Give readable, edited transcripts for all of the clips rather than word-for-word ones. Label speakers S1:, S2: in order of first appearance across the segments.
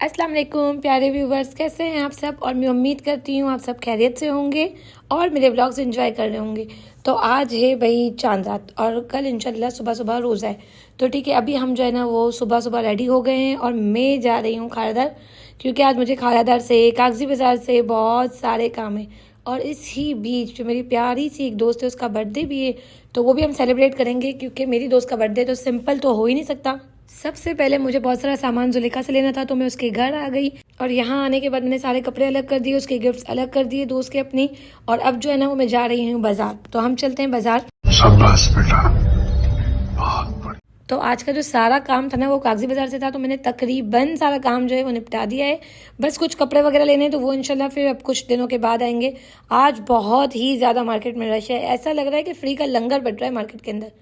S1: अस्सलाम वालेकुम प्यारे व्यूवर्स, कैसे हैं आप सब। और मैं उम्मीद करती हूँ आप सब खैरियत से होंगे और मेरे व्लॉग्स एंजॉय कर रहे होंगे। तो आज है भाई चांद रात और कल इंशाल्लाह सुबह सुबह रोज़ा है। तो ठीक है, अभी हम जो है ना वो सुबह सुबह रेडी हो गए हैं और मैं जा रही हूँ खाड़ादर, क्योंकि आज मुझे खाड़ादर से कागजी बाज़ार से बहुत सारे काम है। और इसी बीच जो मेरी प्यारी सी एक दोस्त है उसका बर्थडे भी है, तो वो भी हम सेलिब्रेट करेंगे, क्योंकि मेरी दोस्त का बर्थडे तो सिंपल तो हो ही नहीं सकता। सबसे पहले मुझे बहुत सारा सामान जुलेखा से लेना था, तो मैं उसके घर आ गई और यहाँ आने के बाद मैंने सारे कपड़े अलग कर दिए, उसके गिफ्ट्स अलग कर दिए दोस्त के अपनी। और अब जो है ना वो मैं जा रही हूँ बाजार, तो हम चलते हैं बाजार।
S2: शाबाश बेटा, बहुत बढ़िया।
S1: तो आज का जो सारा काम था ना वो कागजी बाजार से था, तो मैंने तकरीबन सारा काम जो है वो निपटा दिया है। बस कुछ कपड़े वगैरह लेने हैं, तो वो इंशाल्लाह फिर अब कुछ दिनों के बाद आएंगे। आज बहुत ही ज़्यादा मार्केट में रश है, ऐसा लग रहा है कि फ्री का लंगर बट रहा है मार्केट के अंदर।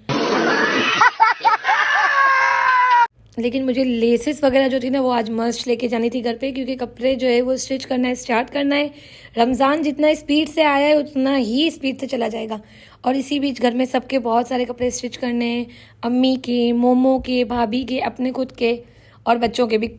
S1: लेकिन मुझे लेसेस वगैरह जो थी ना वो आज मस्ट लेके जानी थी घर पे, क्योंकि कपड़े जो है वो स्टिच करना है, स्टार्ट करना है। रमज़ान जितना स्पीड से आया है उतना ही स्पीड से चला जाएगा। और इसी बीच घर में सबके बहुत सारे कपड़े स्टिच करने हैं, अम्मी के, मोमो के, भाभी के, अपने खुद के और बच्चों के भी।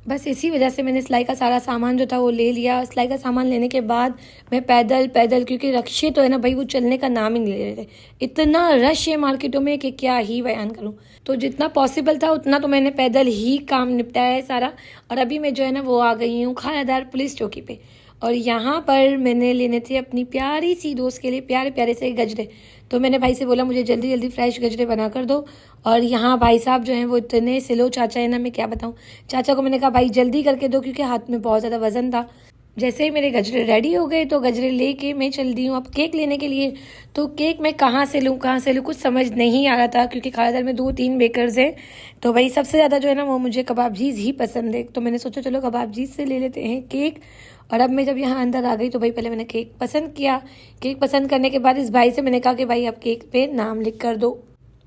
S1: बस इसी वजह से मैंने सिलाई का सारा सामान जो था वो ले लिया। सिलाई का सामान लेने के बाद मैं पैदल पैदल, क्योंकि रक्शे तो है ना भाई वो चलने का नाम ही नहीं ले रहे थे, इतना रश है मार्केटों में कि क्या ही बयान करूं। तो जितना पॉसिबल था उतना तो मैंने पैदल ही काम निपटाया है सारा। और अभी मैं जो है ना वो आ गई हूँ खाड़ादर पुलिस चौकी पे। और यहाँ पर मैंने लेने थे अपनी प्यारी सी दोस्त के लिए प्यारे प्यारे से गजरे। तो मैंने भाई से बोला मुझे जल्दी जल्दी फ्रेश गजरे बना कर दो। और यहाँ भाई साहब जो हैं वो इतने स्लो चाचा है ना, मैं क्या बताऊँ। चाचा को मैंने कहा भाई जल्दी करके दो, क्योंकि हाथ में बहुत ज़्यादा वजन था। जैसे ही मेरे गजरे रेडी हो गए तो गजरे लेके मैं चल दी हूँ अब केक लेने के लिए। तो केक मैं कहाँ से लूँ कुछ समझ नहीं आ रहा था, क्योंकि खाड़ादर में 2-3 बेकर्स हैं। तो भाई सबसे ज़्यादा जो है ना वो मुझे कबाबजीज़ ही पसंद है, तो मैंने सोचा चलो कबाबजीज़ से ले लेते हैं केक। और अब मैं जब यहाँ अंदर आ गई तो भाई पहले मैंने केक पसंद किया। केक पसंद करने के बाद इस भाई से मैंने कहा कि भाई आप केक पे नाम लिख कर दो।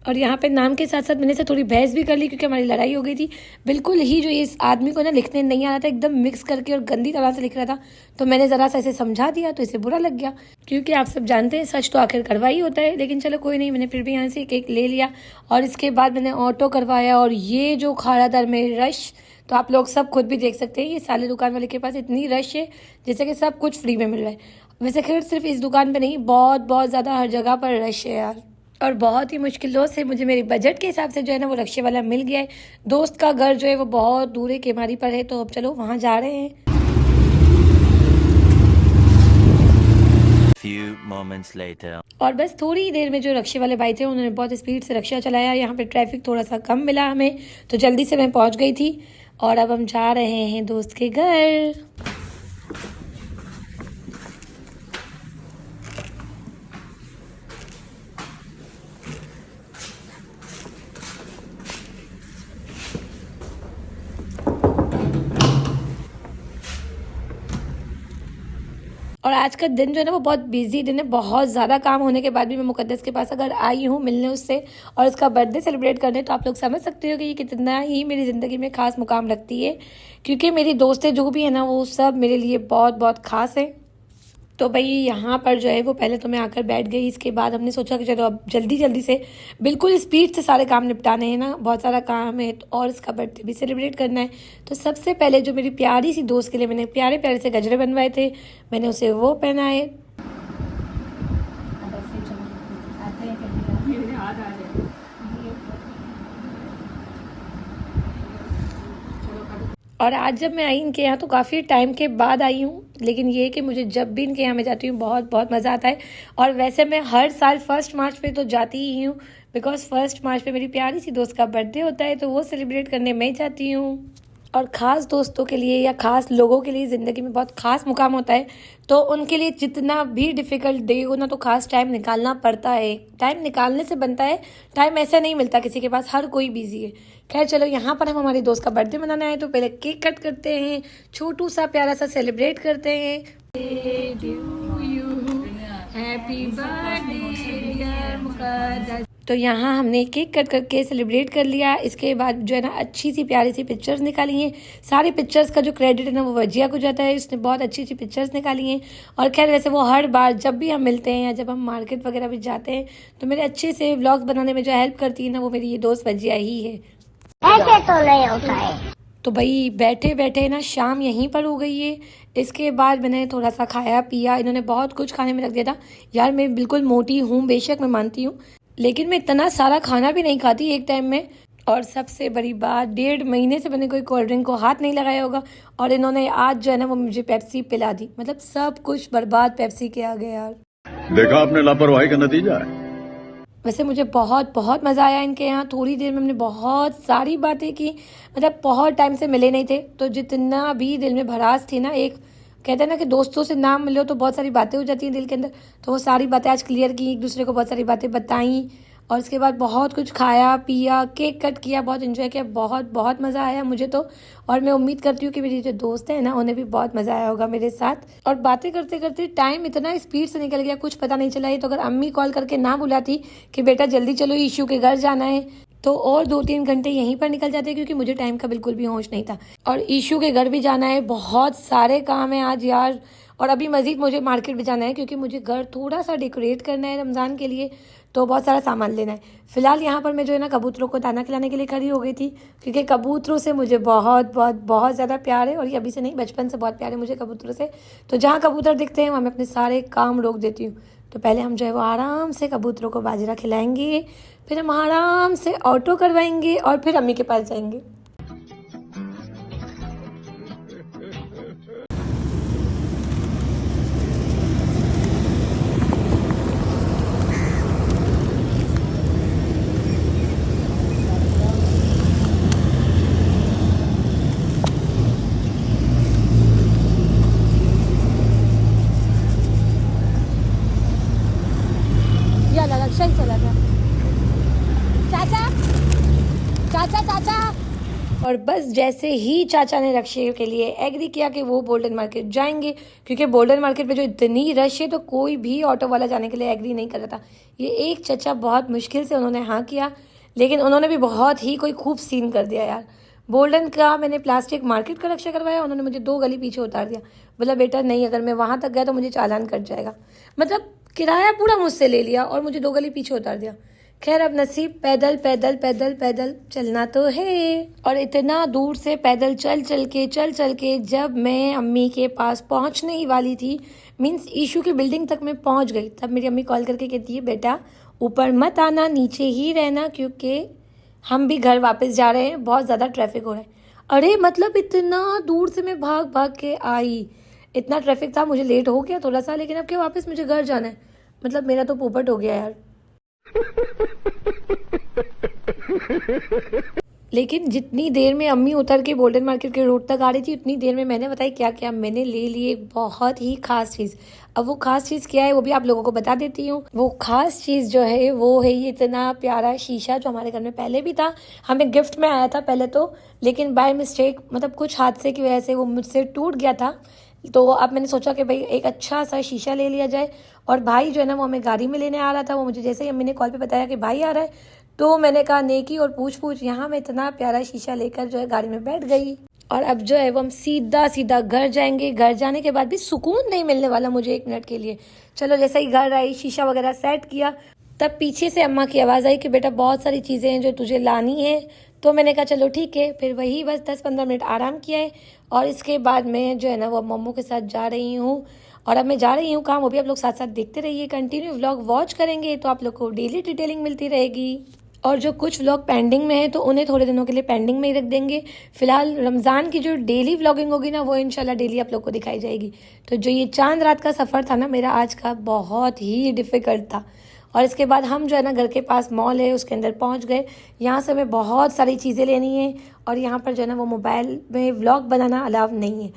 S1: और यहाँ पे नाम के साथ साथ मैंने से थोड़ी बहस भी कर ली, क्योंकि हमारी लड़ाई हो गई थी। बिल्कुल ही जो इस आदमी को ना लिखने नहीं आ रहा था, एकदम मिक्स करके और गंदी तरह से लिख रहा था। तो मैंने ज़रा सा इसे समझा दिया तो इसे बुरा लग गया, क्योंकि आप सब जानते हैं सच तो आखिर करवा ही होता है। लेकिन चलो कोई नहीं, मैंने फिर भी यहाँ से केक ले लिया। और इसके बाद मैंने ऑटो करवाया। और ये जो खाड़ादर में रश तो आप लोग सब खुद भी देख सकते हैं, ये साले दुकान वाले के पास इतनी रश है जैसे कि सब कुछ फ्री में मिल रहा है। वैसे खैर सिर्फ इस दुकान पे नहीं, बहुत बहुत ज़्यादा हर जगह पर रश है यार। और बहुत ही मुश्किलों से मुझे मेरे बजट के हिसाब से जो है ना वो रक्शे वाला मिल गया है। दोस्त का घर जो है वो बहुत दूर है, केमारी पर है, तो अब चलो वहाँ जा रहे हैं।
S3: Few moments later.
S1: और बस थोड़ी ही देर में जो रक्शे वाले भाई थे उन्होंने बहुत स्पीड से रक्शा चलाया। यहाँ पे ट्रैफिक थोड़ा सा कम मिला हमें, तो जल्दी से मैं पहुँच गई थी। और अब हम जा रहे हैं दोस्त के घर। और आज का दिन जो है ना वो बहुत बिजी दिन है, बहुत ज़्यादा काम होने के बाद भी मैं मुकद्दस के पास अगर आई हूँ मिलने उससे और उसका बर्थडे सेलिब्रेट करने, तो आप लोग समझ सकते हो कि ये कितना ही मेरी ज़िंदगी में ख़ास मुकाम रखती है। क्योंकि मेरी दोस्तें जो भी है ना वो सब मेरे लिए बहुत बहुत ख़ास है। तो भाई यहाँ पर जो है वो पहले तो मैं आकर बैठ गई। इसके बाद हमने सोचा कि चलो अब जल्दी जल्दी से बिल्कुल स्पीड से सारे काम निपटाने हैं ना, बहुत सारा काम है तो और इसका बर्थडे भी सेलिब्रेट करना है। तो सबसे पहले जो मेरी प्यारी सी दोस्त के लिए मैंने प्यारे प्यारे से गजरे बनवाए थे, मैंने उसे वो पहनाए। और आज जब मैं आई इनके यहाँ तो काफ़ी टाइम के बाद आई हूँ, लेकिन ये कि मुझे जब भी इनके यहाँ मैं जाती हूँ बहुत बहुत मज़ा आता है। और वैसे मैं हर साल 1 मार्च पे तो जाती ही हूँ, बिकॉज 1 मार्च पे मेरी प्यारी सी दोस्त का बर्थडे होता है, तो वो सेलिब्रेट करने मैं जाती हूँ। और ख़ास दोस्तों के लिए या ख़ास लोगों के लिए ज़िंदगी में बहुत ख़ास मुकाम होता है, तो उनके लिए जितना भी डिफ़िकल्ट डे हो ना तो ख़ास टाइम निकालना पड़ता है। टाइम निकालने से बनता है, टाइम ऐसा नहीं मिलता किसी के पास, हर कोई बिजी है। खैर चलो, यहाँ पर हम हमारी दोस्त का बर्थडे मनाना है, तो पहले केक कट करते हैं, छोटू सा प्यारा सा सेलिब्रेट करते हैं। Happy birthday dear Muqaddas. तो यहाँ हमने केक कट करके सेलिब्रेट कर लिया। इसके बाद जो है ना अच्छी सी प्यारी सी पिक्चर्स निकाली हैं। सारी पिक्चर्स का जो क्रेडिट है ना वो वजिया को जाता है, उसने बहुत अच्छी अच्छी पिक्चर्स निकाली हैं। और खैर वैसे वो हर बार जब भी हम मिलते हैं या जब हम मार्केट वगैरह भी जाते हैं तो मेरे अच्छे से व्लॉग्स बनाने में जो हेल्प करती है ना वो मेरी ये दोस्त वजिया ही है।
S4: ऐसे तो नहीं होता है।
S1: तो भाई बैठे बैठे ना शाम यहीं पर हो गई है। इसके बाद मैंने थोड़ा सा खाया पिया, इन्होंने बहुत कुछ खाने में रख दिया था। यार मैं बिल्कुल मोटी हूँ, बेशक मैं मानती हूँ, लेकिन मैं इतना सारा खाना भी नहीं खाती एक टाइम में। और सबसे बड़ी बात, 1.5 महीने से मैंने कोई कोल्ड ड्रिंक को हाथ नहीं लगाया होगा, और इन्होंने आज जो है ना वो मुझे पेप्सी पिला दी। मतलब सब कुछ बर्बाद पेप्सी के आ गए यार।
S2: देखा आपने लापरवाही का नतीजा है।
S1: वैसे मुझे बहुत बहुत मज़ा आया इनके यहाँ। थोड़ी देर में हमने बहुत सारी बातें की, मतलब बहुत टाइम से मिले नहीं थे, तो जितना भी दिल में भड़ास थी ना, एक कहते हैं ना कि दोस्तों से ना मिलो तो बहुत सारी बातें हो जाती हैं दिल के अंदर, तो वो सारी बातें आज क्लियर की, एक दूसरे को बहुत सारी बातें बताई। और उसके बाद बहुत कुछ खाया पिया, केक कट किया, बहुत इन्जॉय किया, बहुत बहुत मज़ा आया मुझे तो। और मैं उम्मीद करती हूँ कि मेरी जो दोस्त हैं ना, उन्हें भी बहुत मज़ा आया होगा मेरे साथ। और बातें करते करते टाइम इतना स्पीड से निकल गया, कुछ पता नहीं चला। ये तो अगर अम्मी कॉल करके ना बुलाती कि बेटा जल्दी चलो ईशू के घर जाना है, तो और 2-3 घंटे यहीं पर निकल जाते, क्योंकि मुझे टाइम का बिल्कुल भी होश नहीं था। और ईशू के घर भी जाना है, बहुत सारे काम है आज यार। और अभी मज़ीद मुझे मार्केट भी जाना है, क्योंकि मुझे घर थोड़ा सा डेकोरेट करना है रमज़ान के लिए, तो बहुत सारा सामान लेना है। फ़िलहाल यहाँ पर मैं जो है ना कबूतरों को दाना खिलाने के लिए खड़ी हो गई थी, क्योंकि कबूतरों से मुझे बहुत बहुत बहुत ज़्यादा प्यार है। और ये अभी से नहीं, बचपन से बहुत प्यार है मुझे कबूतरों से। तो जहाँ कबूतर दिखते हैं वहाँ मैं अपने सारे काम रोक देती हूँ। तो पहले हम जो है वो आराम से कबूतरों को बाजरा खिलाएंगे, फिर हम आराम से ऑटो करवाएंगे, और फिर अम्मी के पास जाएंगे। याला लक्षात चला गया चाचा चाचा चाचा। और बस जैसे ही चाचा ने रक्षे के लिए एग्री किया कि वो बोल्डन मार्केट जाएंगे, क्योंकि बोल्डन मार्केट पे जो इतनी रश है तो कोई भी ऑटो वाला जाने के लिए एग्री नहीं कर रहा था। ये एक चाचा बहुत मुश्किल से उन्होंने हाँ किया, लेकिन उन्होंने भी बहुत ही कोई खूब सीन कर दिया यार। बोल्डन का मैंने प्लास्टिक मार्केट का रक्षा करवाया, उन्होंने मुझे 2 गली पीछे उतार दिया। बोला बेटा नहीं, अगर मैं वहाँ तक गया तो मुझे चालान कट जाएगा। मतलब किराया पूरा मुझसे ले लिया और मुझे 2 गली पीछे उतार दिया। खैर अब नसीब, पैदल पैदल पैदल पैदल चलना तो है। और इतना दूर से पैदल चल चल के जब मैं अम्मी के पास पहुंचने ही वाली थी, मीन्स ईशू की बिल्डिंग तक मैं पहुंच गई, तब मेरी अम्मी कॉल करके कहती है बेटा ऊपर मत आना, नीचे ही रहना, क्योंकि हम भी घर वापस जा रहे हैं, बहुत ज़्यादा ट्रैफिक हो रहा है। अरे मतलब इतना दूर से मैं भाग भाग के आई, इतना ट्रैफिक था, मुझे लेट हो गया थोड़ा सा, लेकिन अब क्या वापस मुझे घर जाना है। मतलब मेरा तो पोपट हो गया यार। लेकिन जितनी देर में अम्मी उतर के बोल्डन मार्केट के रोड तक आ रही थी, उतनी देर में मैंने बताई क्या क्या मैंने ले ली, एक बहुत ही खास चीज़। अब वो खास चीज़ क्या है वो भी आप लोगों को बता देती हूँ। वो खास चीज़ जो है वो है ये इतना प्यारा शीशा, जो हमारे घर में पहले भी था, हमें गिफ्ट में आया था पहले तो, लेकिन बाय मिस्टेक मतलब कुछ हादसे की वजह से वो मुझसे टूट गया था। तो अब मैंने सोचा कि भाई एक अच्छा सा शीशा ले लिया जाए। और भाई जो है ना वो हमें गाड़ी में लेने आ रहा था, वो मुझे जैसे ही अम्मी ने कॉल पे बताया कि भाई आ रहा है, तो मैंने कहा नेकी और पूछ यहाँ मैं इतना प्यारा शीशा लेकर जो है गाड़ी में बैठ गई। और अब जो है वो हम सीधा सीधा घर जाएंगे। घर जाने के बाद भी सुकून नहीं मिलने वाला मुझे 1 मिनट के लिए। चलो जैसे ही घर आई, शीशा वगैरह सेट किया, तब पीछे से अम्मा की आवाज़ आई कि बेटा बहुत सारी चीज़ें हैं जो तुझे लानी है। तो मैंने कहा चलो ठीक है। फिर वही बस 10-15 मिनट आराम किया है, और इसके बाद मैं जो है ना वो मम्मू के साथ जा रही हूँ। और अब मैं जा रही हूँ काम, वो भी आप लोग साथ साथ देखते रहिए, कंटिन्यू व्लॉग वॉच करेंगे तो आप लोग को डेली डिटेलिंग मिलती रहेगी। और जो कुछ व्लॉग पेंडिंग में है तो उन्हें थोड़े दिनों के लिए पेंडिंग में ही रख देंगे। फिलहाल रमज़ान की जो डेली व्लॉगिंग होगी ना, वो इंशाल्लाह डेली आप लोग को दिखाई जाएगी। तो जो ये चांद रात का सफ़र था ना मेरा आज का, बहुत ही डिफ़िकल्ट था। और इसके बाद हम जो है ना घर के पास मॉल है उसके अंदर पहुंच गए। यहाँ से हमें बहुत सारी चीज़ें लेनी है, और यहाँ पर जो है ना वो मोबाइल में व्लॉग बनाना अलाउ नहीं है।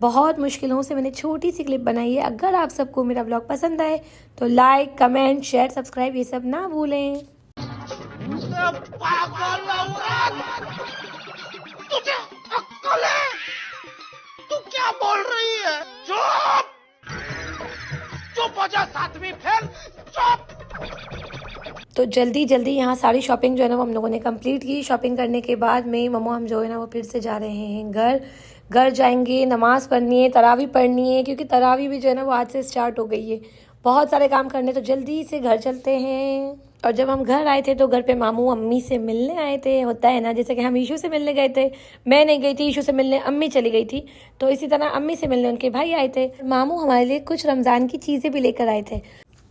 S1: बहुत मुश्किलों से मैंने छोटी सी क्लिप बनाई है। अगर आप सबको मेरा व्लॉग पसंद आए तो लाइक कमेंट शेयर सब्सक्राइब ये सब ना भूलें।
S3: तुझे अक्ल है? तू क्या बोल रही है? चुप! चुप हो जा, 7वीं फेल, चुप!
S1: तो जल्दी जल्दी यहाँ सारी शॉपिंग जो है ना वो हम लोगों ने कंप्लीट की। शॉपिंग करने के बाद में मम्मा हम जो है ना वो फिर से जा रहे हैं घर जाएंगे, नमाज़ पढ़नी है, तरावी पढ़नी है, क्योंकि तरावी भी जो है ना वो आज से स्टार्ट हो गई है। बहुत सारे काम करने, तो जल्दी से घर चलते हैं। और जब हम घर आए थे तो घर पे मामू अम्मी से मिलने आए थे। होता है ना, जैसे कि हम ईशू से मिलने गए थे, मैं नहीं गई थी ईशू से मिलने, अम्मी चली गई थी, तो इसी तरह अम्मी से मिलने उनके भाई आए थे। मामू हमारे लिए कुछ रमज़ान की चीज़ें भी लेकर आए थे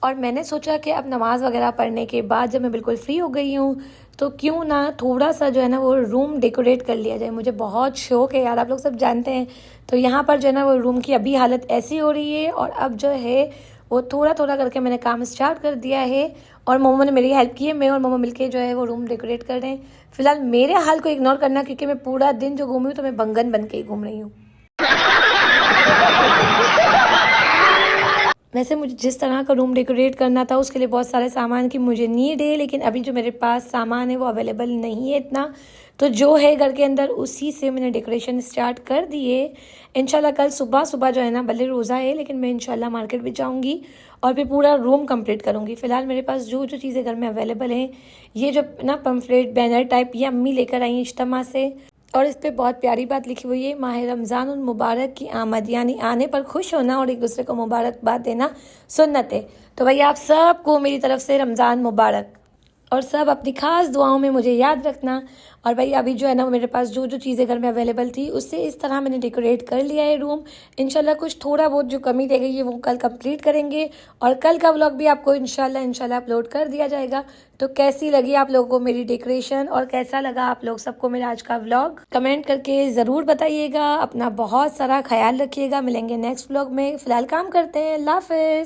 S1: और मैंने सोचा कि अब नमाज़ वगैरह पढ़ने के बाद जब मैं बिल्कुल फ्री हो गई हूँ तो क्यों ना थोड़ा सा जो है ना वो रूम डेकोरेट कर लिया जाए। मुझे बहुत शौक है यार, आप लोग सब जानते हैं। तो यहाँ पर जो है ना वो रूम की अभी हालत ऐसी हो रही है और अब जो है वो थोड़ा थोड़ा करके मैंने काम स्टार्ट कर दिया है और मोमो ने मेरी हेल्प की है। मैं और मोमो मिलके जो है वो रूम डेकोरेट कर रहे हैं। फिलहाल मेरे हाल को इग्नोर करना, क्योंकि मैं पूरा दिन जो घूमी हूँ तो मैं बंगन बन के ही घूम रही हूँ। वैसे मुझे जिस तरह का रूम डेकोरेट करना था उसके लिए बहुत सारे सामान की मुझे नीड है, लेकिन अभी जो मेरे पास सामान है वो अवेलेबल नहीं है इतना। तो जो है घर के अंदर उसी से मैंने डेकोरेशन स्टार्ट कर दी है। इंशाल्लाह कल सुबह सुबह जो है ना, भले रोज़ा है लेकिन मैं इंशाल्लाह मार्केट भी जाऊंगी और फिर पूरा रूम कंप्लीट करूंगी। फिलहाल मेरे पास जो जो चीज़ें घर में अवेलेबल हैं, ये जो ना पम्फलेट बैनर टाइप ये अम्मी लेकर आई इज्तिमा से, और इस पे बहुत प्यारी बात लिखी हुई है, माह रमज़ान उल मुबारक की आमद, यानी आने पर खुश होना और एक दूसरे को मुबारकबाद देना सुन्नत है। तो भाई आप सबको मेरी तरफ से रमज़ान मुबारक, और सब अपनी खास दुआओं में मुझे याद रखना। और भाई अभी जो है ना मेरे पास जो जो चीज़ें घर में अवेलेबल थी उससे इस तरह मैंने डेकोरेट कर लिया है रूम। इंशाल्लाह कुछ थोड़ा बहुत जो कमी रह गई है वो कल कंप्लीट करेंगे और कल का व्लॉग भी आपको इंशाल्लाह अपलोड कर दिया जाएगा। तो कैसी लगी आप लोगों को मेरी डेकोरेशन और कैसा लगा आप लोग सबको मेरा आज का व्लॉग, कमेंट करके ज़रूर बताइएगा। अपना बहुत सारा ख्याल रखिएगा। मिलेंगे नेक्स्ट व्लॉग में। फ़िलहाल काम करते हैं। अल्लाह हाफ़िज़।